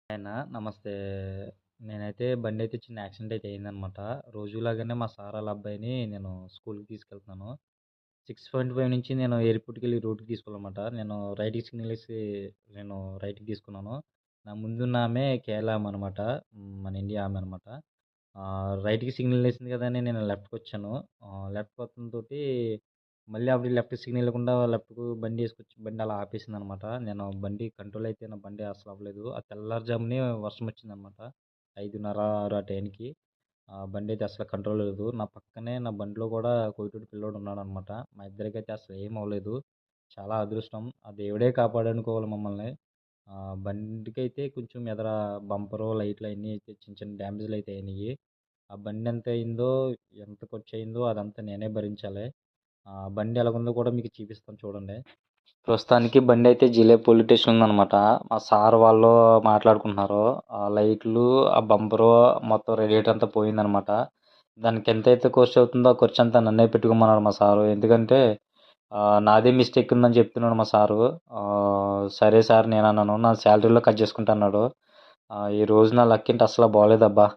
ఆయన నమస్తే. నేనైతే బండైతే చిన్న యాక్సిడెంట్ అయితే అయిందనమాట. రోజులాగానే మా సార్ ఆళ్ళ అబ్బాయిని నేను స్కూలుకి తీసుకెళ్తున్నాను. 6:25 నుంచి నేను ఎయిర్‌పోర్ట్‌కెళ్ళి రూట్‌కి తీసుకోవాలనమాట. నేను రైట్‌కి సిగ్నల్ ఏసి నేను రైట్‌కి తీసుకున్నాను. నా ముందున్న ఆమె కేరళ ఆమె అనమాట. మన ఇండియా ఆమె అనమాట. రైట్‌కి సిగ్నల్ ఏసింది కదా అని నేను లెఫ్ట్‌కొచ్చాను. లెఫ్ట్‌కి వత్తంతోటి మళ్ళీ ఆవిడ లెఫ్ట్ సిగ్నల్ ఇవ్వకుండా లెఫ్ట్‌కు బండేసుకొచ్చి బండి అలా ఆపేసిందనమాట. నేను బండి కంట్రోల్ అయితే నా బండి అసలు అవ్వలేదు. ఆ తెల్లారుజామునే వర్షం వచ్చిందనమాట. 5:30, 6 ఆ టైంకి. బండైతే అసలు కంట్రోల్ లేదు. నా పక్కనే నా బండిలో కూడా కోయటోడు పిల్లోడు ఉన్నాడనమాట. మా ఇద్దరికైతే అసలు ఏం అవ్వలేదు. చాలా అదృష్టం. ఆ దేవుడే కాపాడనుకోవాలి మమ్మల్ని. బండికైతే కొంచెం ఎదర బంపరు, లైట్లు అయన్నీ అయితే చిన్న చిన్న డ్యామేజ్‌లయితే అయినియి. ఆ బండెంత అయిందో, ఎంత ఖర్చయిందో అదంతా నేనే భరించాలి. బండి ఎలాగుందో కూడా మీకు చూపిస్తాను చూడండి. ప్రస్తుతానికి బండయితే జిలే పోలీస్ స్టేషన్ ఉందనమాట. మా సార్ వాళ్ళు మాట్లాడుకుంటున్నారు. ఆ లైట్లు, ఆ బంపరు మొత్తం రేడియేటర్ అంతా పోయిందనమాట. దానికి ఎంతైతే ఖర్చు అవుతుందో ఆ ఖర్చంతా నన్నే పెట్టుకోమన్నాడు మా సారు. ఎందుకంటే నాదే మిస్టేక్ ఉందని చెప్తున్నాడు మా సారు. సరే సార్ నేనన్నాను. నా సాలరీలో కట్ చేసుకుంటా అన్నాడు. ఈరోజు నా లక్ ఏంటి అస్సలు బాలేదబ్బా!